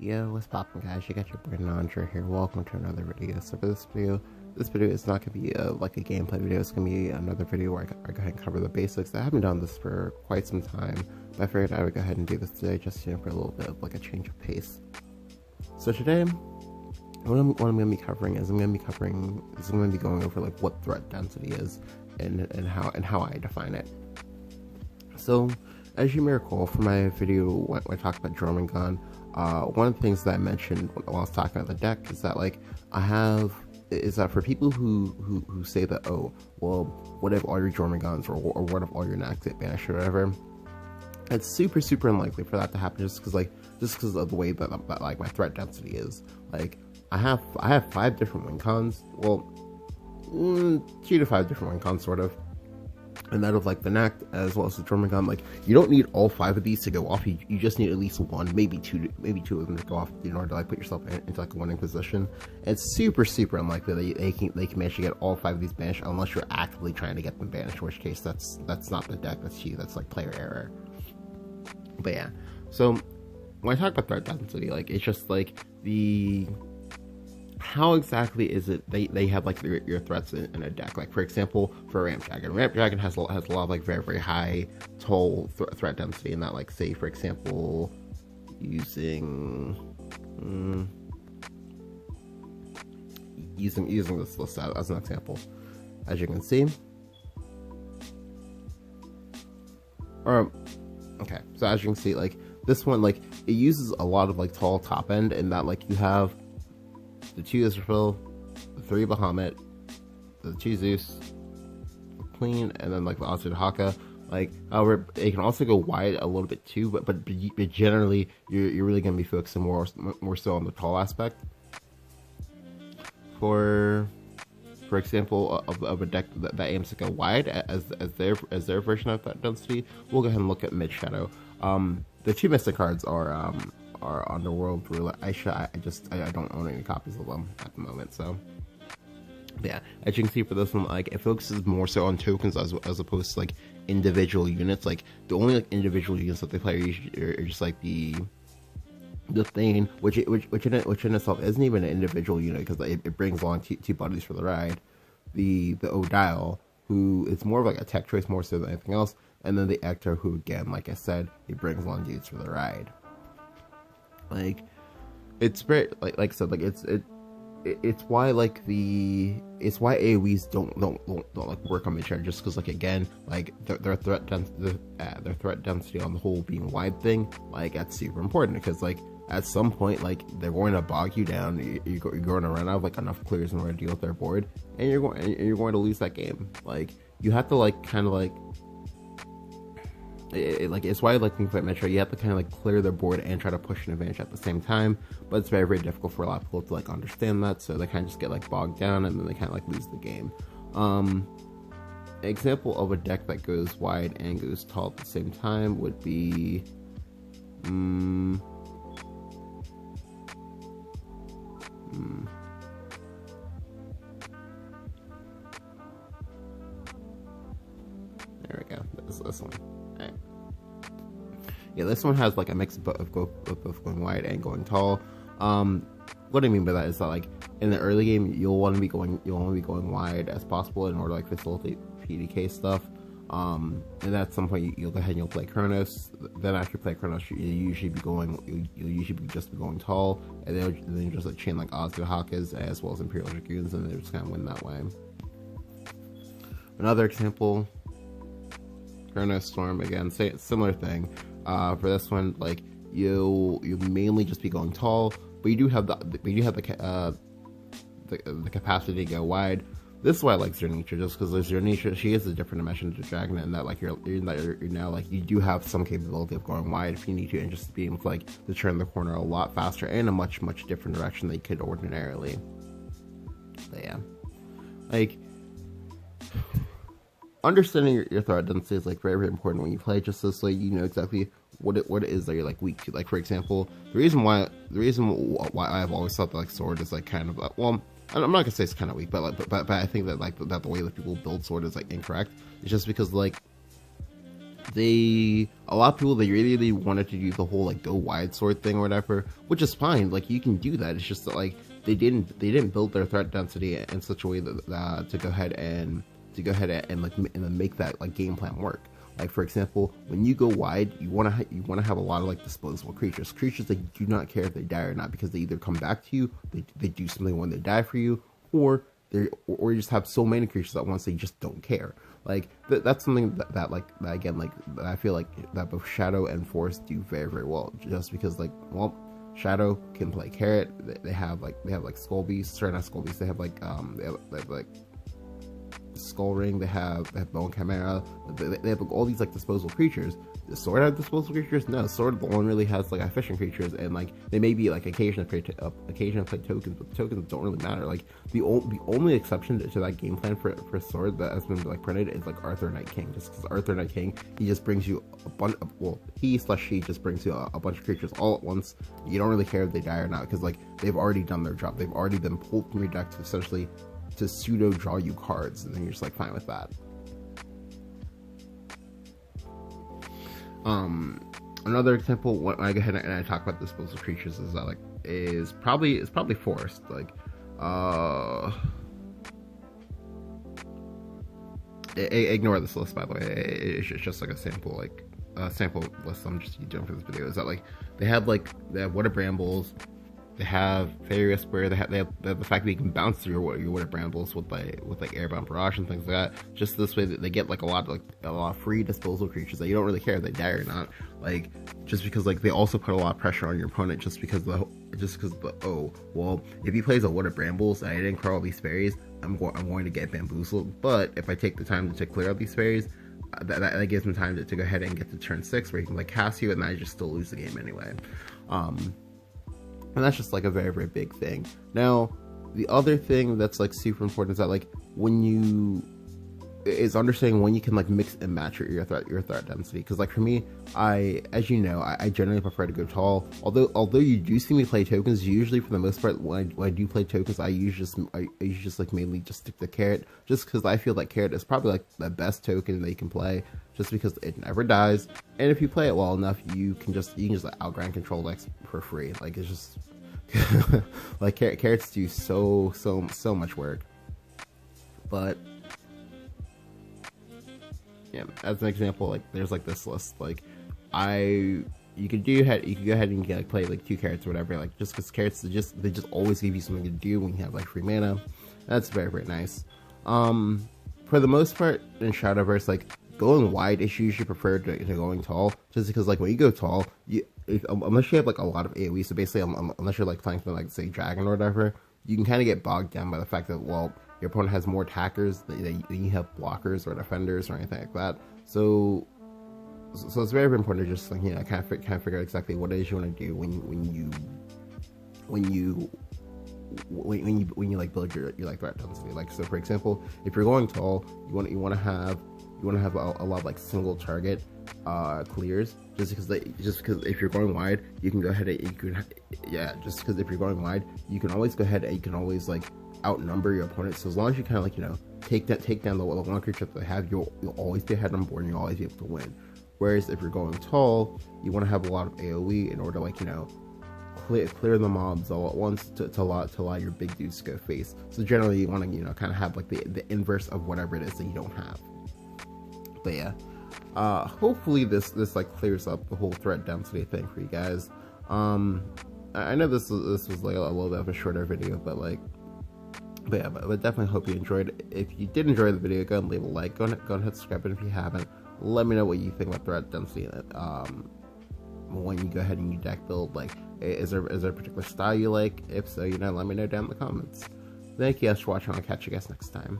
Yo, what's poppin', guys? You got your boy Nandra here. Welcome to another video. So for this video is not gonna be like a gameplay video. It's gonna be another video where I go ahead and cover the basics. I haven't done this for quite some time, but I figured I would go ahead and do this today, just for a little bit of like a change of pace. So today, what I'm gonna be covering is I'm gonna be going over like what threat density is and how I define it. So, as you may recall from my video when I talked about drum and gun, one of the things that I mentioned while I was talking about the deck is that for people who say that, oh, well, what if all your drum and guns or what if all your knacks get banished or whatever, it's super unlikely for that to happen just because of the way that like my threat density is. Like I have 5 different win cons, well, 2 to 5 different win cons sort of. And that of like the knack as well as the drum and gun, like you don't need all 5 of these to go off. You just need at least 1, maybe two of them to go off in order to like put yourself into like a winning position. And it's super unlikely that they can manage to get all 5 of these banished unless you're actively trying to get them banished, in which case that's not the deck, that's you, that's like player error. But yeah, so when I talk about threat density, like it's just like how exactly is it they have like your threats in a deck? Like for example, for Ramp Dragon has a lot of like very high toll threat density, and that, like, say for example using this list as an example, as you can see. Okay, so as you can see, like this one, like it uses a lot of like tall top end, and that like you have the 2 Israfil, the 3 Bahamut, the 2 Zeus, the Queen, and then like the Ozzy Haka. Like, however, it can also go wide a little bit too, but generally you're really gonna be focusing more so on the tall aspect. For example, of a deck that aims to go wide as their version of that density, we'll go ahead and look at Mid Shadow. The 2 Mystic cards are Underworld, Ruler, Aisha. I don't own any copies of them at the moment, so yeah. As you can see for this one, like it focuses more so on tokens as opposed to like individual units. Like the only like individual units that they play are just like the Thane, which in itself isn't even an individual unit because it brings along two buddies for the ride. The Awhile, who is more of like a tech choice more so than anything else, and then the Ector, who again, like I said, it brings along dudes for the ride. Like it's very like I said, like it's why like why AoEs don't like work on mid-share, just because like again, like their threat density on the whole being wide thing, like that's super important because like at some point like they're going to bog you down, you're going to run out of like enough clears in order to deal with their board, and you're going to lose that game. Like you have to like kind of like it's why like think about Metro, you have to kind of like clear their board and try to push an advantage at the same time, but it's very difficult for a lot of people to like understand that, so they kind of just get like bogged down and then they kind of like lose the game. Example of a deck that goes wide and goes tall at the same time would be there we go, this one. Right. Yeah, this one has like a mix of both going wide and going tall. What I mean by that is that like in the early game you'll want to be going wide as possible in order to like facilitate PDK stuff. And at some point you'll go ahead and you'll play Kronos. Then after you play Kronos, you'll usually be just going tall, and then you just like chain like Ozzy Hakas as well as Imperial Dragoons, and they just kind of win that way. Another example, Kronos Storm, again, similar thing. For this one, like you'll mainly just be going tall, but you do have the capacity to go wide. This is why I like Zernisha, just because Zernisha, she is a different dimension to Dragon, and that like you're now like you do have some capability of going wide if you need to, and just being able to like to turn the corner a lot faster and a much different direction than you could ordinarily. But yeah, like understanding your threat density is like very important when you play, just so like you know exactly what it is that you're like weak to. Like for example, the reason why I've always thought that like Sword is like kind of well, I'm not gonna say it's kind of weak, but I think that like that the way that people build Sword is like incorrect. It's just because like a lot of people, they really wanted to do the whole like go wide sword thing or whatever, which is fine. Like you can do that. It's just that like they didn't build their threat density in such a way that to go ahead and make that like game plan work. Like for example, when you go wide, you want to have a lot of like disposable creatures that do not care if they die or not, because they either come back to you, they do something when they die for you, or you just have so many creatures at once they just don't care. Like that's something that again, like I feel like that both Shadow and Forest do very, very well, just because like, well, Shadow can play carrot. They have like Skull Beast, sorry, not Skull Beast. They have like Skull Ring. They have Bone Chimera. They have like, all these like disposable creatures. Does Sword have disposable creatures? No, Sword only really has like efficient creatures, and like they may be like occasionally play tokens, but the tokens don't really matter. Like the only exception to that game plan for Sword that has been like printed is like Arthur Knight King, just because Arthur Knight King, he just brings you a bunch of, well, she just brings you a bunch of creatures all at once. You don't really care if they die or not, because like they've already done their job. They've already been pulled from your deck to essentially to pseudo draw you cards, and then you're just like fine with that. Another example when I go ahead and I talk about disposable creatures is that like is probably Forest. Like ignore this list, by the way. It's just like a sample list I'm just doing for this video. Is that like they have Water Brambles, they have Fairy Whisper, they have the fact that you can bounce through your Water Brambles with Airbound Barrage and things like that. Just this way that they get like a lot of free disposable creatures that you don't really care if they die or not. Like just because like they also put a lot of pressure on your opponent, just because oh well, if he plays a Water Brambles and I didn't clear all these fairies, I'm going to get bamboozled. But if I take the time to clear all these fairies, that gives him time to go ahead and get to turn 6 where he can like cast you, and then I just still lose the game anyway. And that's just like a very, very big thing. Now, the other thing that's like super important is that like is understanding when you can like mix and match your threat density. Because like for me, as you know, I generally prefer to go tall. Although you do see me play tokens, usually for the most part when I do play tokens, I usually just like mainly just stick to carrot, just because I feel like carrot is probably like the best token that you can play, just because it never dies, and if you play it well enough, you can just like outgrind control decks for free. Like it's just like carrots do so much work. But yeah, as an example, like there's like this list, like you could go ahead and like play like 2 carrots or whatever, like just because carrots they just always give you something to do when you have like free mana. That's very, very nice. For the most part in Shadowverse, like going wide is usually preferred to going tall, just because like when you go tall, unless you have like a lot of AoE, so basically unless you're like playing for like say Dragon or whatever, you can kind of get bogged down by the fact that, well, your opponent has more attackers than you have blockers or defenders or anything like that. So it's very, very important to just like, you know, kind of figure out exactly what it is you want to do when you like build your like threat density. Like, so for example, if you're going tall, you want to have a lot of like single target clears, just because if you're going wide, you can go ahead and just because if you're going wide, you can always go ahead and you can always like outnumber your opponent. So as long as you kind of like, you know, take down the one creature that they have, you'll always be ahead on board and you'll always be able to win. Whereas if you're going tall, you want to have a lot of AoE in order to like, you know, clear the mobs all at once to allow your big dudes to go face. So generally you want to, you know, kind of have like the inverse of whatever it is that you don't have. But yeah, hopefully this like clears up the whole threat density thing for you guys. I know this was like a little bit of a shorter video, but definitely hope you enjoyed it. If you did enjoy the video, go and leave a like. Go ahead and subscribe, and if you haven't, let me know what you think about threat density. When you go ahead and you deck build, like, is there a particular style you like? If so, you know, let me know down in the comments. Thank you guys for watching. I'll catch you guys next time.